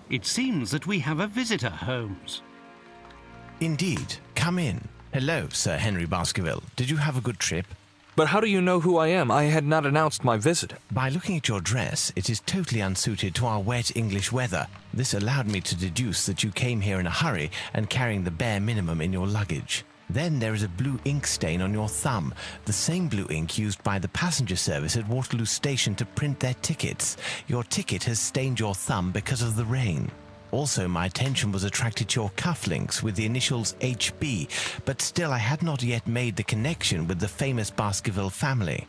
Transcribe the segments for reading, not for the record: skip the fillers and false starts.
It seems that we have a visitor, Holmes. Indeed. Come in. Hello, Sir Henry Baskerville. Did you have a good trip? But how do you know who I am? I had not announced my visit. By looking at your dress, it is totally unsuited to our wet English weather. This allowed me to deduce that you came here in a hurry and carrying the bare minimum in your luggage. Then there is a blue ink stain on your thumb, the same blue ink used by the passenger service at Waterloo Station to print their tickets. Your ticket has stained your thumb because of the rain. Also, my attention was attracted to your cufflinks with the initials HB, but still I had not yet made the connection with the famous Baskerville family.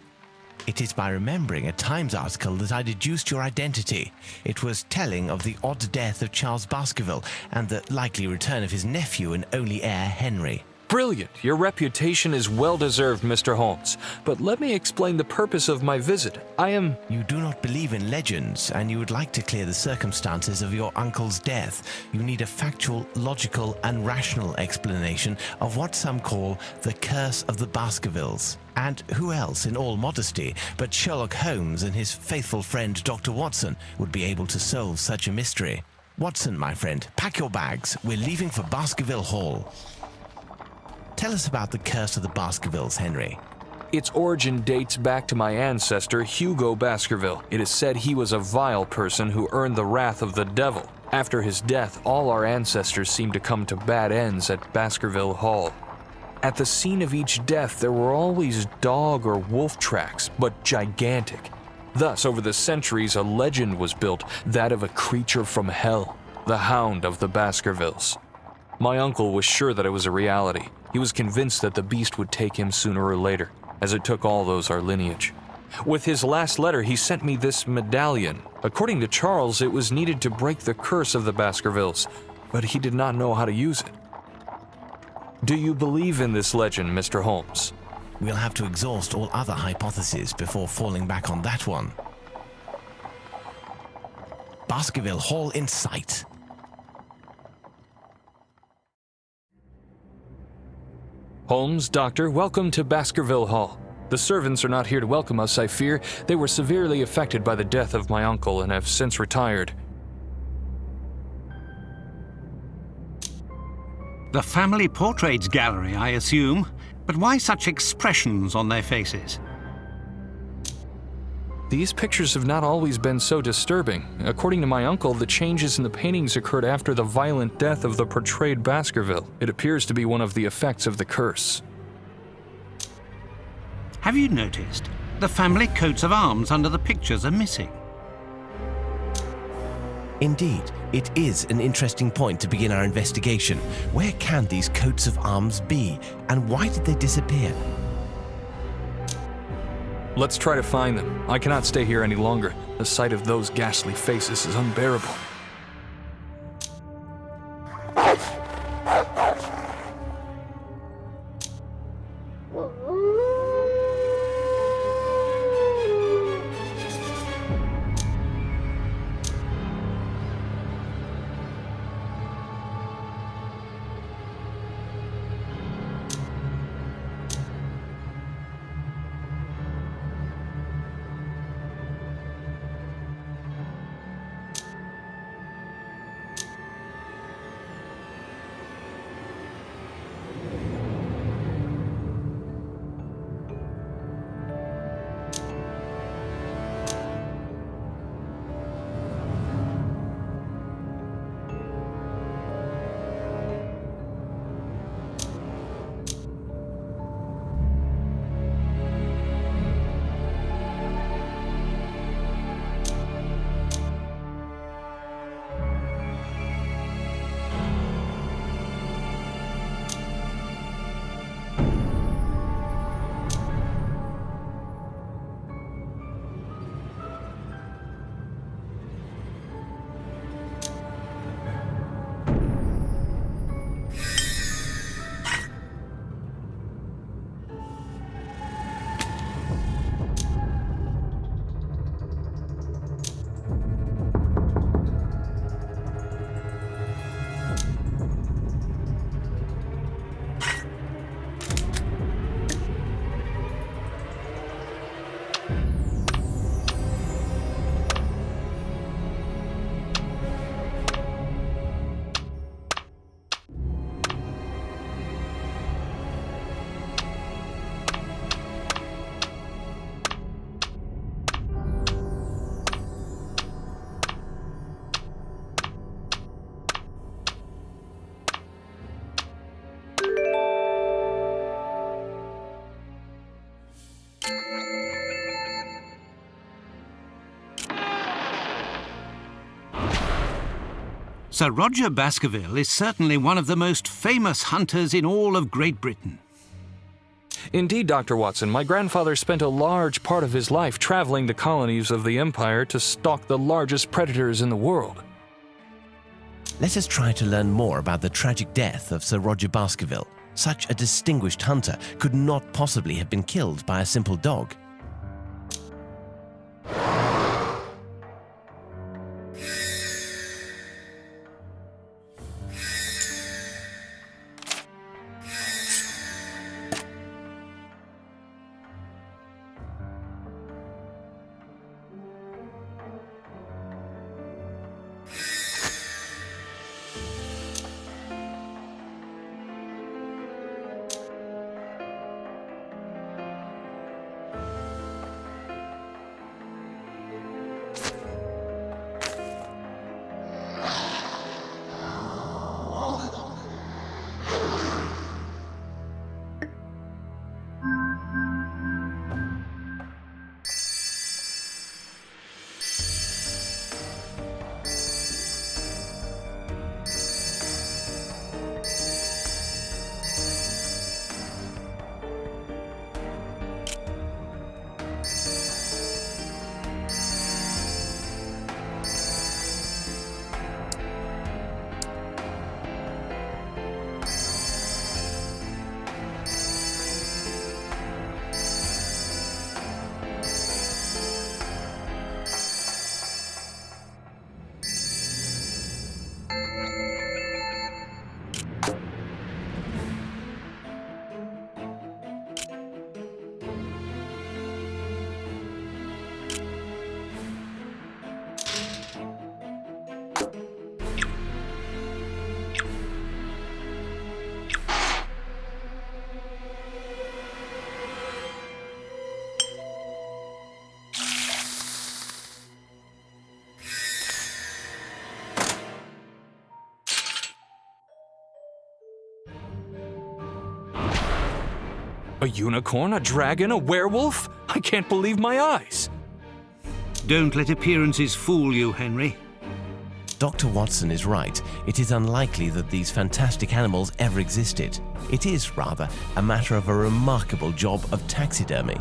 It is by remembering a Times article that I deduced your identity. It was telling of the odd death of Charles Baskerville and the likely return of his nephew and only heir, Henry. Brilliant! Your reputation is well-deserved, Mr. Holmes. But let me explain the purpose of my visit. You do not believe in legends, and you would like to clear the circumstances of your uncle's death. You need a factual, logical, and rational explanation of what some call the curse of the Baskervilles. And who else, in all modesty, but Sherlock Holmes and his faithful friend Dr. Watson would be able to solve such a mystery? Watson, my friend, pack your bags. We're leaving for Baskerville Hall. Tell us about the curse of the Baskervilles, Henry. Its origin dates back to my ancestor, Hugo Baskerville. It is said he was a vile person who earned the wrath of the devil. After his death, all our ancestors seemed to come to bad ends at Baskerville Hall. At the scene of each death, there were always dog or wolf tracks, but gigantic. Thus, over the centuries, a legend was built, that of a creature from hell, the Hound of the Baskervilles. My uncle was sure that it was a reality. He was convinced that the beast would take him sooner or later, as it took all those our lineage. With his last letter, he sent me this medallion. According to Charles, it was needed to break the curse of the Baskervilles, but he did not know how to use it. Do you believe in this legend, Mr. Holmes? We'll have to exhaust all other hypotheses before falling back on that one. Baskerville Hall in sight. Holmes, Doctor, welcome to Baskerville Hall. The servants are not here to welcome us, I fear. They were severely affected by the death of my uncle and have since retired. The family portraits gallery, I assume. But why such expressions on their faces? These pictures have not always been so disturbing. According to my uncle, the changes in the paintings occurred after the violent death of the portrayed Baskerville. It appears to be one of the effects of the curse. Have you noticed? The family coats of arms under the pictures are missing. Indeed, it is an interesting point to begin our investigation. Where can these coats of arms be, and why did they disappear? Let's try to find them. I cannot stay here any longer. The sight of those ghastly faces is unbearable. Sir Rodger Baskerville is certainly one of the most famous hunters in all of Great Britain. Indeed, Dr. Watson, my grandfather spent a large part of his life traveling the colonies of the Empire to stalk the largest predators in the world. Let us try to learn more about the tragic death of Sir Rodger Baskerville. Such a distinguished hunter could not possibly have been killed by a simple dog. A unicorn, a dragon, a werewolf? I can't believe my eyes. Don't let appearances fool you, Henry. Dr. Watson is right. It is unlikely that these fantastic animals ever existed. It is, rather, a matter of a remarkable job of taxidermy.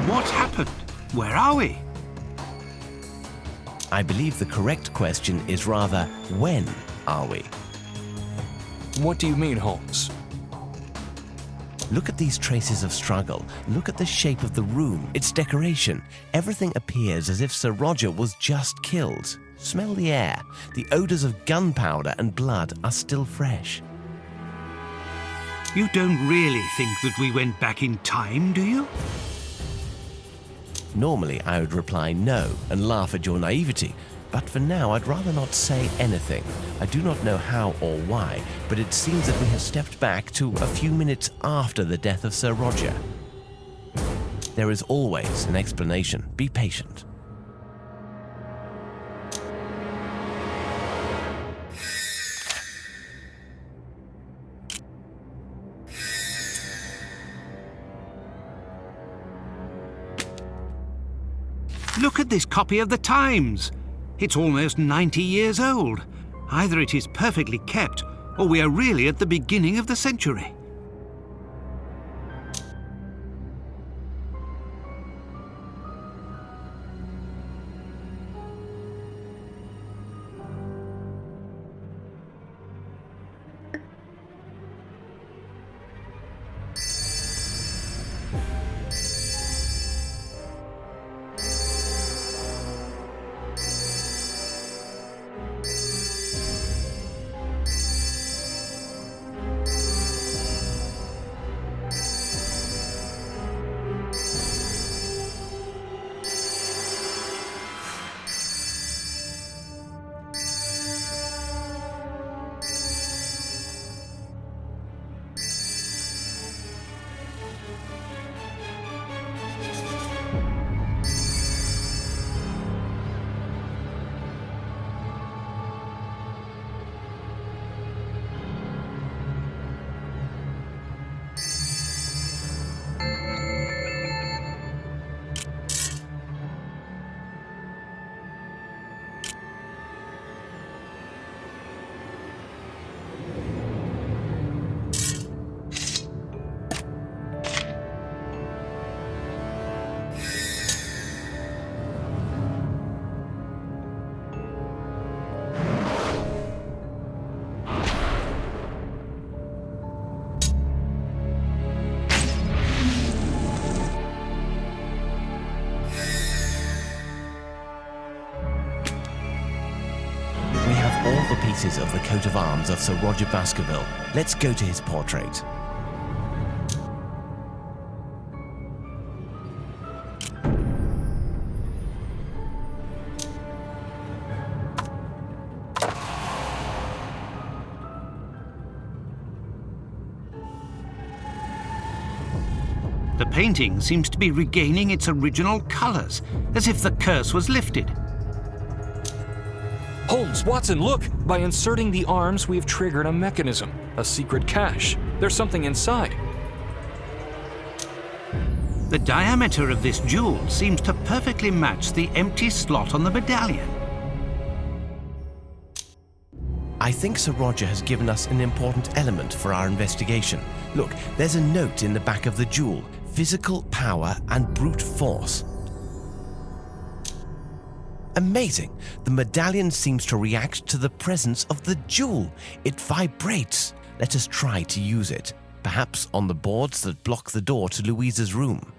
What happened? Where are we? I believe the correct question is rather, when are we? What do you mean, Holmes? Look at these traces of struggle. Look at the shape of the room, its decoration. Everything appears as if Sir Rodger was just killed. Smell the air. The odors of gunpowder and blood are still fresh. You don't really think that we went back in time, do you? Normally, I would reply no and laugh at your naivety, But for now, I'd rather not say anything. I do not know how or why, but it seems that we have stepped back to a few minutes after the death of Sir Rodger. There is always an explanation. Be patient. Look at this copy of the Times. It's almost 90 years old. Either it is perfectly kept, or we are really at the beginning of the century. All the pieces of the coat of arms of Sir Rodger Baskerville. Let's go to his portrait. The painting seems to be regaining its original colours, as if the curse was lifted. Holmes, Watson, look! By inserting the arms, we've triggered a mechanism, a secret cache. There's something inside. The diameter of this jewel seems to perfectly match the empty slot on the medallion. I think Sir Rodger has given us an important element for our investigation. Look, there's a note in the back of the jewel. Physical power and brute force. Amazing! The medallion seems to react to the presence of the jewel. It vibrates. Let us try to use it. Perhaps on the boards that block the door to Louisa's room.